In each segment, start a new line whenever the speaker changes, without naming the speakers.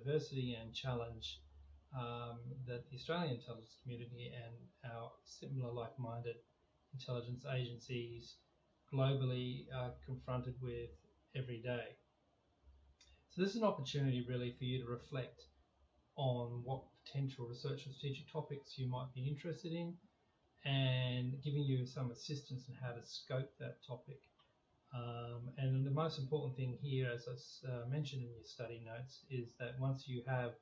diversity and challenge that the Australian intelligence community and our similar like-minded intelligence agencies globally are confronted with every day. So this is an opportunity really for you to reflect on what potential research or strategic topics you might be interested in, and giving you some assistance in how to scope that topic. And the most important thing here, as I mentioned in your study notes, is that once you have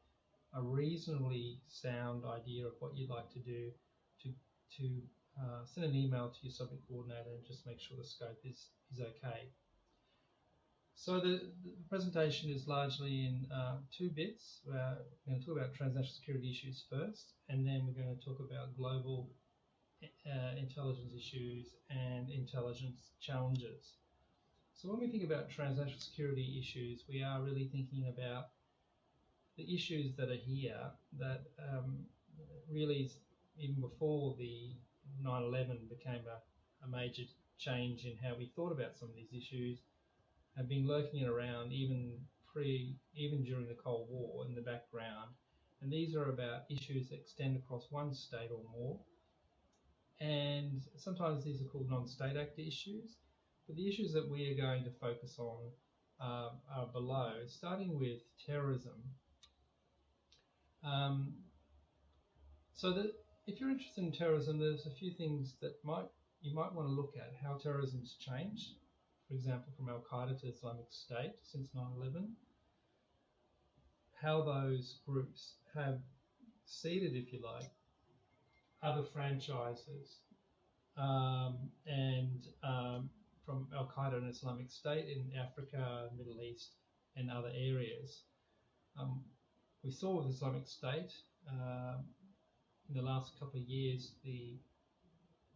a reasonably sound idea of what you'd like to do, to send an email to your subject coordinator and just make sure the scope is okay. So the presentation is largely in 2 bits. We're going to talk about transnational security issues first, and then we're going to talk about global intelligence issues and intelligence challenges. So when we think about transnational security issues, we are really thinking about the issues that are here that really, even before the 9/11 became a major change in how we thought about some of these issues, have been lurking around even during the Cold War in the background. And these are about issues that extend across one state or more. And sometimes these are called non-state actor issues. But the issues that we are going to focus on are below, starting with terrorism. So if you're interested in terrorism, there's a few things that you might want to look at. How terrorism's changed, for example, from Al-Qaeda to Islamic State since 9/11. How those groups have seeded, if you like, other franchises, from Al-Qaeda and Islamic State in Africa, Middle East, and other areas. We saw with Islamic State in the last couple of years the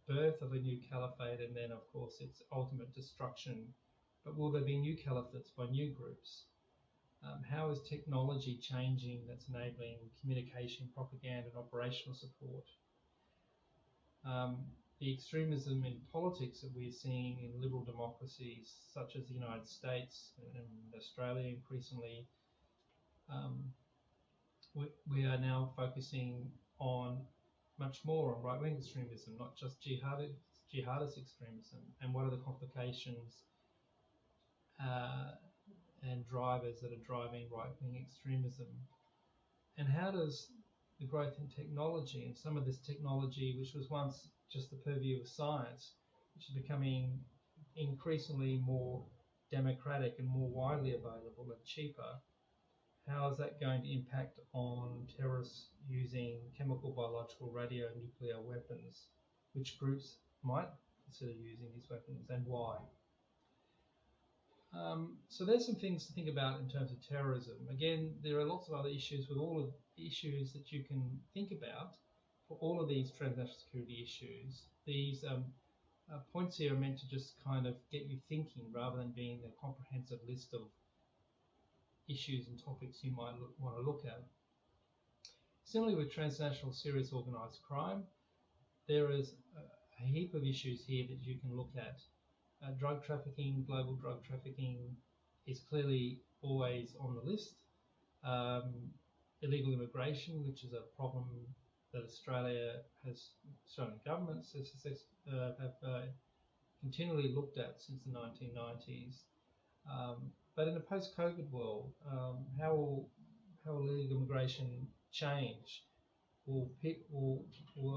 birth of a new caliphate, and then, of course, its ultimate destruction. But will there be new caliphates by new groups? How is technology changing that's enabling communication, propaganda, and operational support? The extremism in politics that we're seeing in liberal democracies such as the United States and Australia increasingly, we are now focusing on much more on right-wing extremism, not just jihadist extremism, and what are the complications and drivers that are driving right-wing extremism. And how does the growth in technology, and some of this technology which was once just the purview of science, which is becoming increasingly more democratic and more widely available and cheaper, how is that going to impact on terrorists using chemical, biological, radionuclear weapons? Which groups might consider using these weapons and why? So there's some things to think about in terms of terrorism. Again, there are lots of other issues with all of the issues that you can think about for all of these transnational security issues. These points here are meant to just kind of get you thinking rather than being a comprehensive list of issues and topics you might want to look at. Similarly with transnational serious organised crime, there is a heap of issues here that you can look at. Drug trafficking, global drug trafficking is clearly always on the list. Illegal immigration, which is a problem that Australian governments have continually looked at since the 1990s. But in a post-COVID world, how will illegal immigration change? Will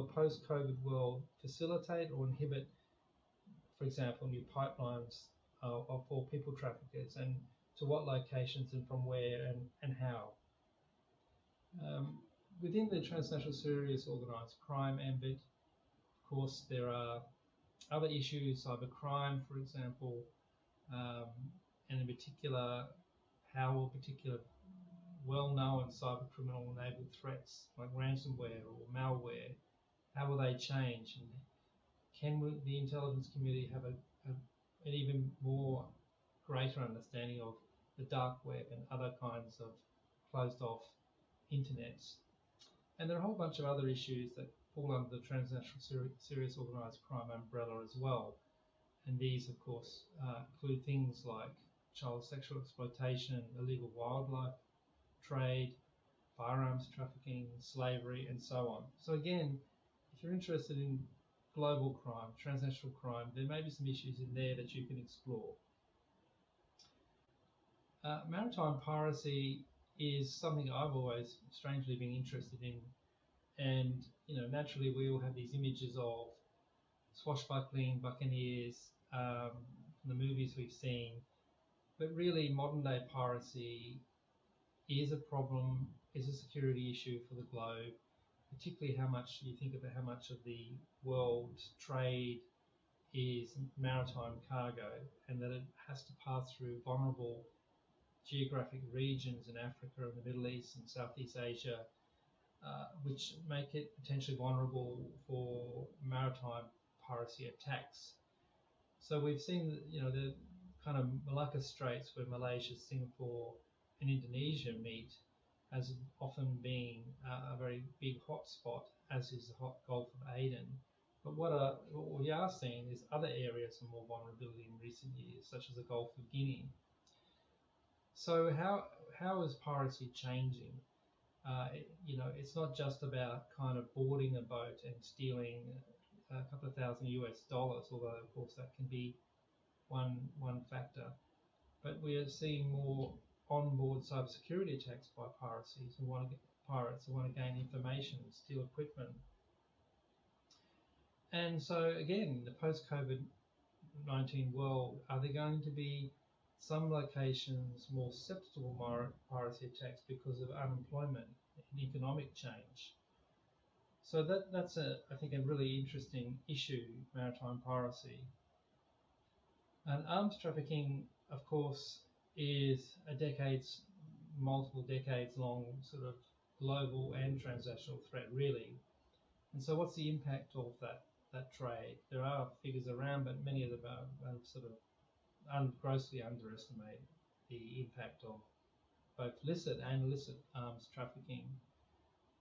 a post-COVID world facilitate or inhibit, for example, new pipelines for people traffickers, and to what locations and from where and how? Within the transnational serious organised crime ambit, of course, there are other issues, cybercrime, for example, and in particular, how will particular well-known cybercriminal enabled threats like ransomware or malware, how will they change? And can the intelligence community have an even more greater understanding of the dark web and other kinds of closed-off internets? And there are a whole bunch of other issues that fall under the transnational serious organised crime umbrella as well. And these, of course, include things like child sexual exploitation, illegal wildlife trade, firearms trafficking, slavery, and so on. So again, if you're interested in global crime, transnational crime, there may be some issues in there that you can explore. Maritime piracy is something I've always strangely been interested in, and naturally we all have these images of swashbuckling buccaneers from the movies we've seen, but really modern day piracy is a problem, is a security issue for the globe, particularly how much you think about how much of the world trade is maritime cargo, and that it has to pass through vulnerable geographic regions in Africa and the Middle East and Southeast Asia, which make it potentially vulnerable for maritime piracy attacks. So we've seen, the kind of Malacca Straits, where Malaysia, Singapore, and Indonesia meet, as often being a very big hotspot, as is the Gulf of Aden. But what we are seeing is other areas of more vulnerability in recent years, such as the Gulf of Guinea. So how is piracy changing? It's not just about kind of boarding a boat and stealing a couple of $1,000 US, although of course that can be one factor. But we are seeing more onboard cybersecurity attacks by pirates who want to gain information and steal equipment. And so again, the post-COVID-19 world, are there going to be some locations more susceptible to piracy attacks because of unemployment and economic change? So that's I think a really interesting issue, maritime piracy. And arms trafficking, of course, is multiple decades long sort of global and transnational threat, really. And so what's the impact of that trade? There are figures around, but many of them are sort of grossly underestimate the impact of both licit and illicit arms trafficking.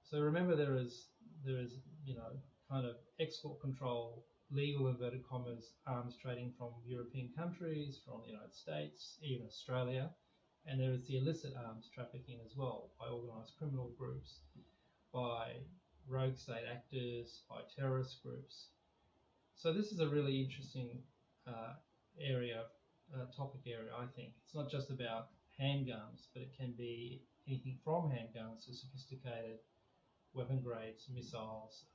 So remember, there is kind of export control, legal inverted commas, arms trading from European countries, from the United States, even Australia, and there is the illicit arms trafficking as well, by organised criminal groups, by rogue state actors, by terrorist groups. So this is a really interesting topic area, I think. It's not just about handguns, but it can be anything from handguns to sophisticated weapon grades, missiles,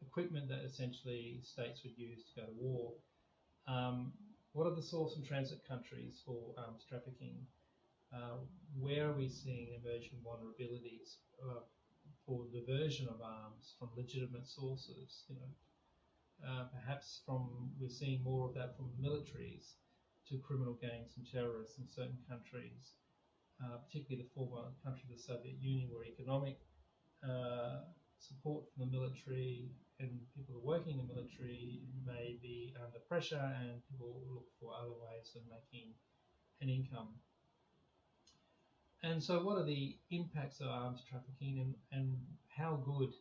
equipment that essentially states would use to go to war. What are the source and transit countries for arms trafficking? Where are we seeing emerging vulnerabilities for diversion of arms from legitimate sources? Perhaps we're seeing more of that from militaries to criminal gangs and terrorists in certain countries, particularly the former country of the Soviet Union, where economic support from the military and people who are working in the military may be under pressure, and people look for other ways of making an income. And so what are the impacts of arms trafficking, and how good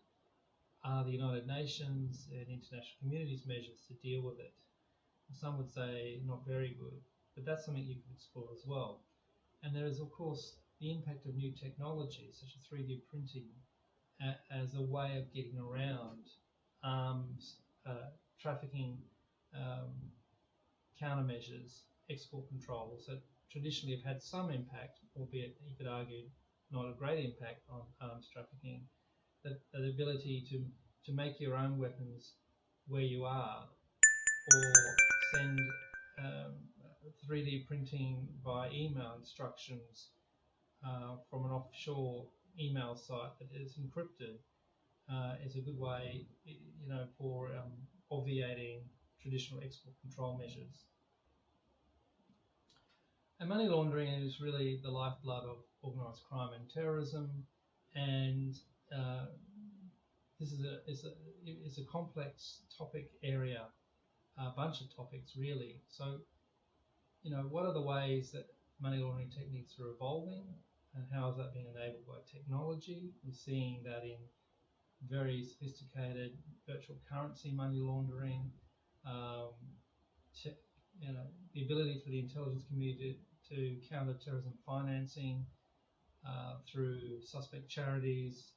are the United Nations and international community's measures to deal with it? Some would say not very good, but that's something you can explore as well. And there is, of course, the impact of new technologies such as 3D printing as a way of getting around arms trafficking countermeasures, export controls that traditionally have had some impact, albeit you could argue not a great impact on arms trafficking. That the ability to make your own weapons where you are, or send 3D printing by email instructions from an offshore email site that is encrypted, is a good way, for obviating traditional export control measures. And money laundering is really the lifeblood of organised crime and terrorism, and this is a complex topic area, a bunch of topics really. So, what are the ways that money laundering techniques are evolving, and how is that being enabled by technology? We're seeing that in very sophisticated virtual currency money laundering, the ability for the intelligence community to counter terrorism financing through suspect charities.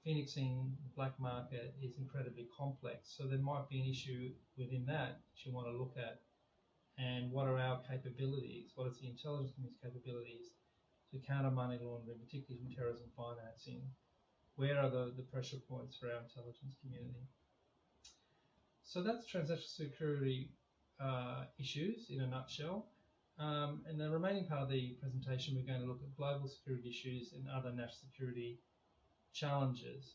Phoenixing the black market is incredibly complex, so there might be an issue within that you want to look at. And what are our capabilities? What is the intelligence community's capabilities to counter money laundering, particularly from terrorism financing? Where are the pressure points for our intelligence community? So that's transnational security issues in a nutshell. And the remaining part of the presentation, we're going to look at global security issues and other national security challenges.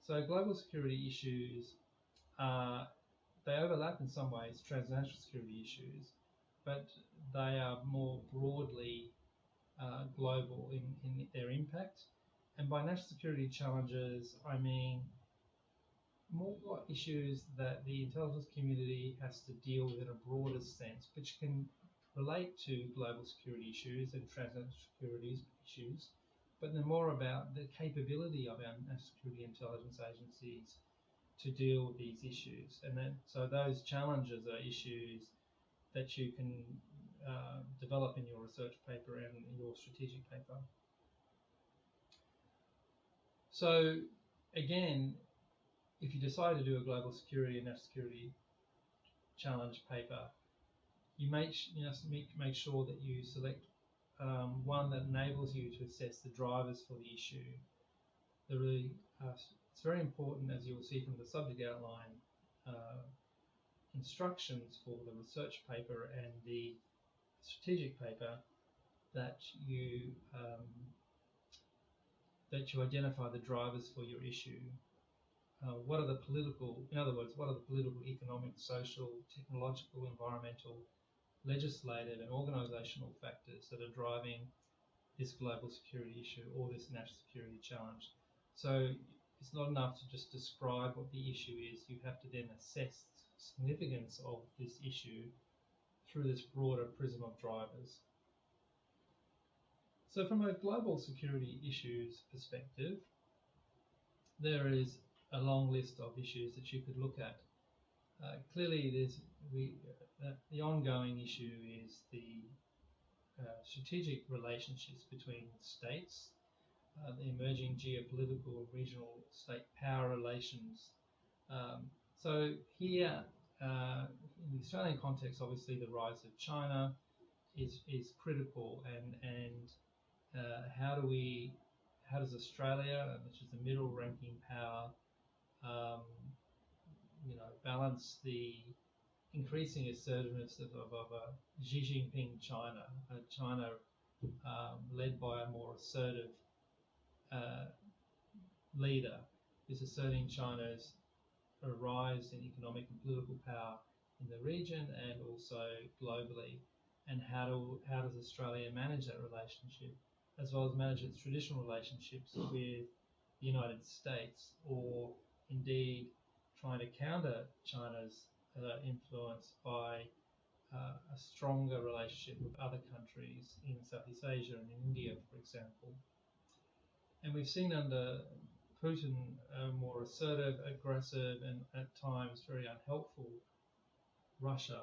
So global security issues, they overlap in some ways, transnational security issues, but they are more broadly global in their impact. And by national security challenges, I mean more issues that the intelligence community has to deal with in a broader sense, which can relate to global security issues and transnational security issues, but they're more about the capability of our national security intelligence agencies to deal with these issues. And then, so those challenges are issues that you can develop in your research paper and in your strategic paper. So again, if you decide to do a global security and national security challenge paper, you make sure that you select one that enables you to assess the drivers for the issue. It's very important, as you will see from the subject outline, instructions for the research paper and the strategic paper, that you identify the drivers for your issue. What are the political, in other words, what are the political, economic, social, technological, environmental, legislative and organisational factors that are driving this global security issue or this national security challenge? So it's not enough to just describe what the issue is. You have to then assess the significance of this issue through this broader prism of drivers. So from a global security issues perspective, there is a long list of issues that you could look at. Clearly, the ongoing issue is the strategic relationships between states, the emerging geopolitical regional state power relations. So here, in the Australian context, obviously the rise of China is critical, and how does Australia, which is the middle-ranking power, balance the increasing assertiveness of Xi Jinping China, China led by a more assertive leader, is asserting China's rise in economic and political power in the region and also globally, and how does Australia manage that relationship, as well as manage its traditional relationships with the United States, or indeed trying to counter China's influence by a stronger relationship with other countries in Southeast Asia and in India, for example. And we've seen under Putin a more assertive, aggressive, and at times very unhelpful Russia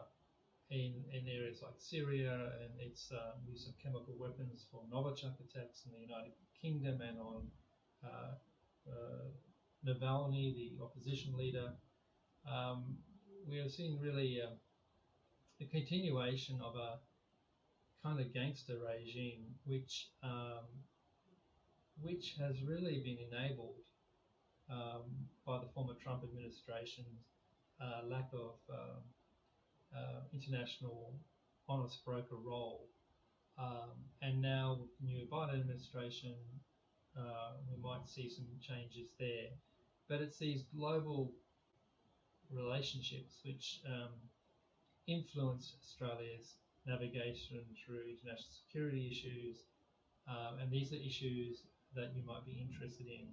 in areas like Syria and its use of chemical weapons for Novichok attacks in the United Kingdom and on Navalny, the opposition leader. We have seen really the continuation of a kind of gangster regime, which has really been enabled by the former Trump administration's lack of international honest broker role. And now with the new Biden administration, we might see some changes there. But it's these global relationships which influence Australia's navigation through international security issues, and these are issues that you might be interested in.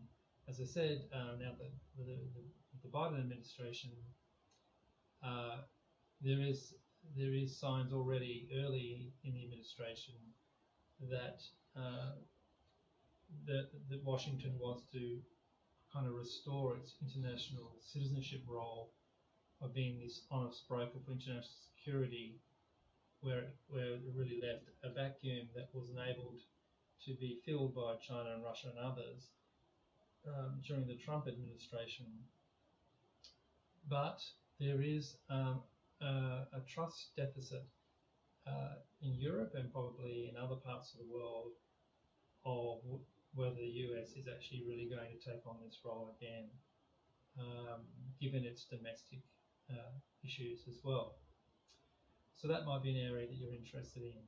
As I said, now that the Biden administration, there is signs already early in the administration that that Washington wants to kind of restore its international citizenship role of being this honest broker for international security, where it really left a vacuum that was enabled to be filled by China and Russia and others during the Trump administration. But there is a trust deficit in Europe and probably in other parts of the world of whether the US is actually really going to take on this role again, given its domestic issues as well. So that might be an area that you're interested in.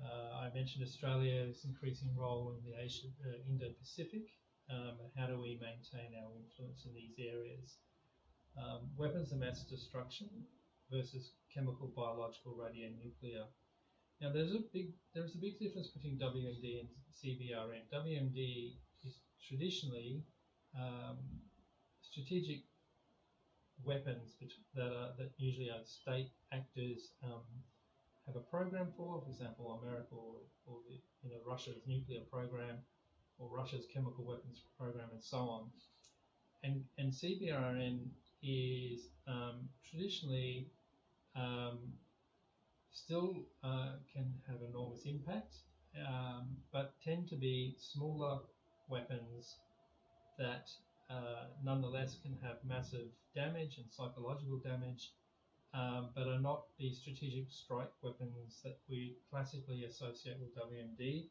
I mentioned Australia's increasing role in the Indo-Pacific, and how do we maintain our influence in these areas? Weapons of mass destruction versus chemical, biological, radionuclear. Now, there's a big difference between WMD and CBRN. WMD is traditionally strategic weapons that usually are state actors have a program for example, America or Russia's nuclear program or Russia's chemical weapons program and so on. And CBRN is traditionally still can have enormous impact, but tend to be smaller weapons that nonetheless can have massive damage and psychological damage, but are not the strategic strike weapons that we classically associate with WMD.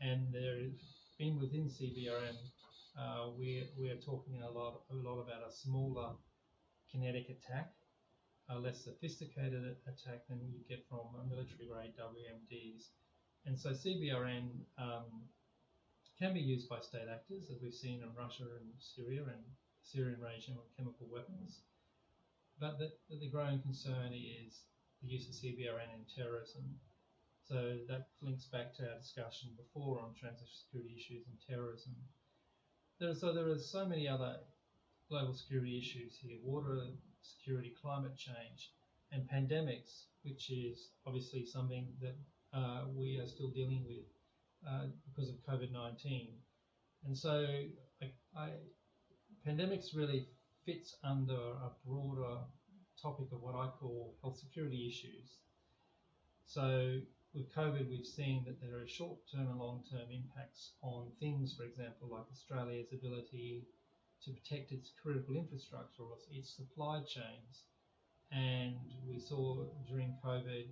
And there been within CBRN, we are talking a lot about a smaller kinetic attack, a less sophisticated attack than you get from military grade WMDs. And so CBRN can be used by state actors, as we've seen in Russia and Syria and Syrian regime of chemical weapons. But the growing concern is the use of CBRN in terrorism. So that links back to our discussion before on transitional security issues and terrorism. There are so many other global security issues here: water security, climate change, and pandemics, which is obviously something that we are still dealing with because of COVID-19. And so pandemics really fits under a broader topic of what I call health security issues. So with COVID, we've seen that there are short-term and long-term impacts on things, for example, like Australia's ability to protect its critical infrastructure or its supply chains. And we saw during COVID,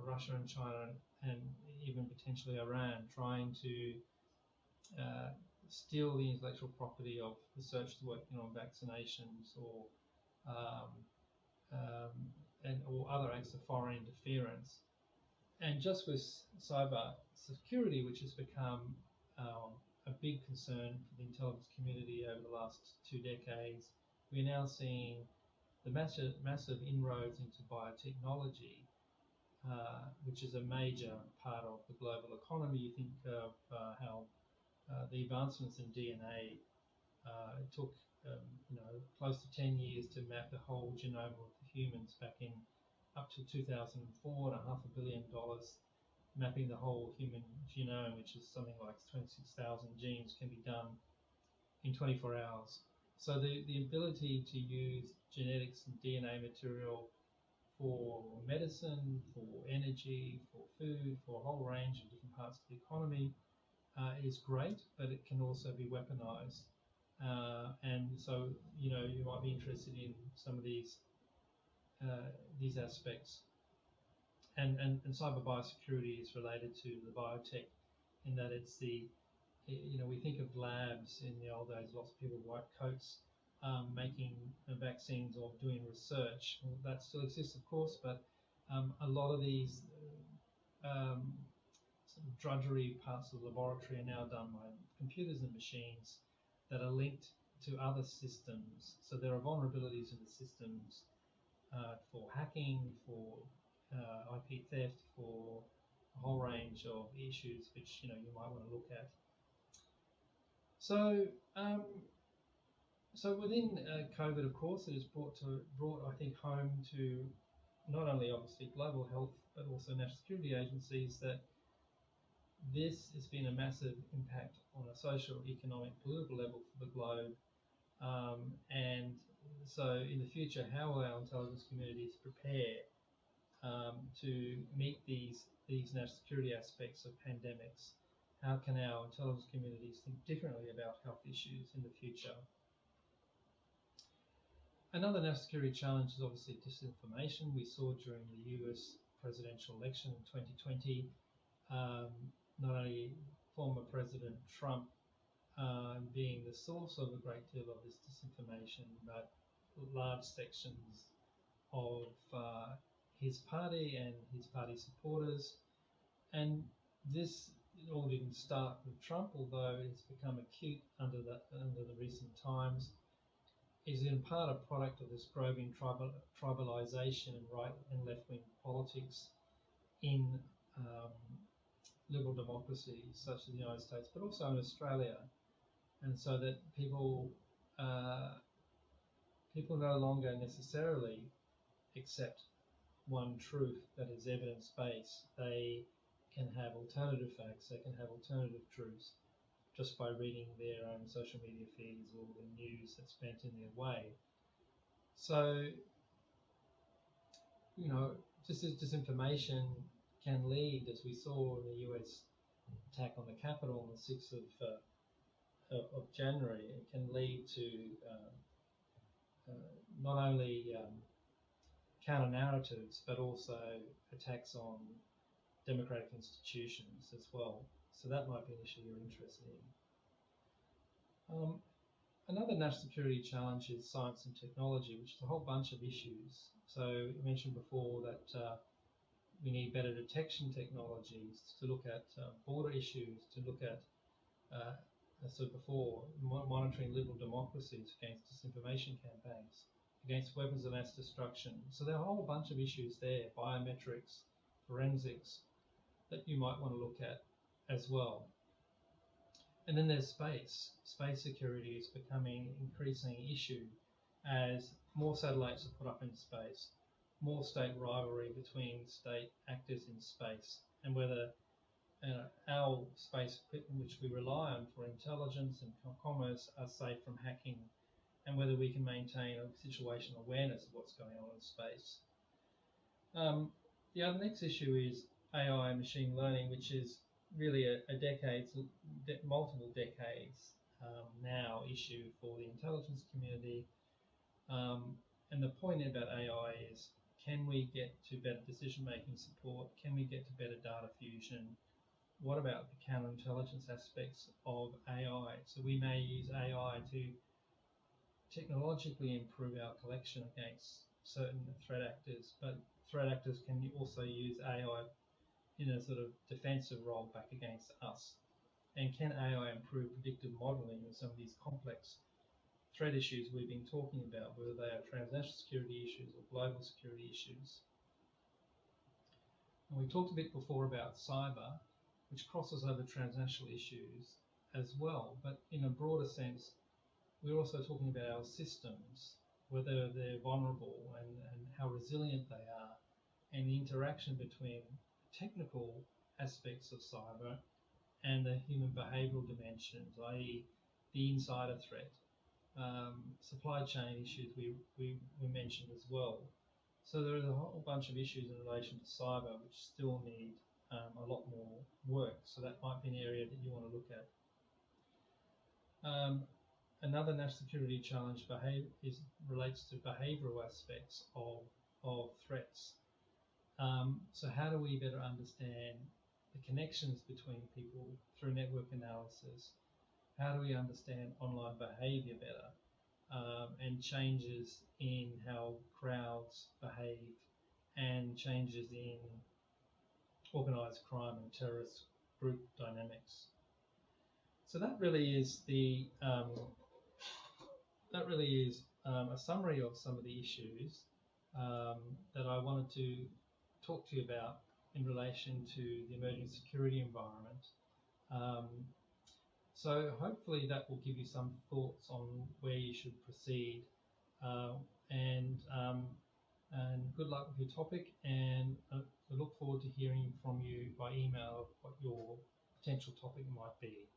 Russia and China and even potentially Iran trying to steal the intellectual property of researchers working on vaccinations or other acts of foreign interference. And just with cyber security, which has become a big concern for the intelligence community over the last 2 decades, we're now seeing the massive inroads into biotechnology, which is a major part of the global economy. You think of how the advancements in DNA took close to 10 years to map the whole genome of humans back in up to 2004, and $500 million mapping the whole human genome, which is something like 26,000 genes, can be done in 24 hours. So the ability to use genetics and DNA material for medicine, for energy, for food, for a whole range of different parts of the economy is great, but it can also be weaponized. And so, you might be interested in some of these aspects. And cyber biosecurity is related to the biotech in that it's we think of labs in the old days, lots of people with white coats making vaccines or doing research. Well, that still exists, of course, but a lot of these sort of drudgery parts of the laboratory are now done by computers and machines that are linked to other systems. So there are vulnerabilities in the systems for hacking, for IP theft, for a whole range of issues which you might want to look at. So so within COVID, of course, it has brought I think home to not only obviously global health but also national security agencies that this has been a massive impact on a social, economic, political level for the globe. And so in the future, how will our intelligence communities prepare to meet these national security aspects of pandemics? how can our intelligence communities think differently about health issues in the future? Another national security challenge is obviously disinformation. We saw during the US presidential election in 2020, not only former President Trump being the source of a great deal of this disinformation, but large sections of his party and his party supporters. And this all didn't start with Trump, although it's become acute under the recent times, is in part a product of this growing tribalisation and right and left-wing politics in liberal democracies such as the United States, but also in Australia. And so that people no longer necessarily accept one truth that is evidence-based. They can have alternative facts, they can have alternative truths just by reading their own social media feeds or the news that's bent in their way. So, you know, just as disinformation can lead, as we saw in the US attack on the Capitol on the 6th of January, it can lead to not only counter-narratives, but also attacks on democratic institutions as well. So that might be an issue you're interested in. Another national security challenge is science and technology, which is a whole bunch of issues. So you mentioned before that we need better detection technologies to look at border issues, to look at, as I said before, monitoring liberal democracies against disinformation campaigns, against weapons of mass destruction. So there are a whole bunch of issues there, biometrics, forensics, that you might want to look at as well. And then there's space. Space security is becoming an increasing issue as more satellites are put up in space, more state rivalry between state actors in space, and whether our space equipment, which we rely on for intelligence and commerce, are safe from hacking, and whether we can maintain a situational awareness of what's going on in space. The other next issue is AI and machine learning, which is really a multiple decades now issue for the intelligence community. And the point about AI is, can we get to better decision-making support? Can we get to better data fusion? What about the counterintelligence aspects of AI? So we may use AI to technologically improve our collection against certain threat actors, but threat actors can also use AI in a sort of defensive role back against us. And can AI improve predictive modeling of some of these complex threat issues we've been talking about, whether they are transnational security issues or global security issues? And we talked a bit before about cyber, which crosses over transnational issues as well, but in a broader sense, we're also talking about our systems, whether they're vulnerable and how resilient they are, and the interaction between technical aspects of cyber and the human behavioural dimensions, i.e. the insider threat. Supply chain issues we mentioned as well. So there is a whole bunch of issues in relation to cyber which still need a lot more work. So that might be an area that you want to look at. Another national security challenge relates to behavioural aspects of threats. So how do we better understand the connections between people through network analysis? How do we understand online behaviour better, and changes in how crowds behave, and changes in organised crime and terrorist group dynamics? So that really is a summary of some of the issues that I wanted to talk to you about in relation to the emerging security environment. So hopefully that will give you some thoughts on where you should proceed, and good luck with your topic, and I look forward to hearing from you by email what your potential topic might be.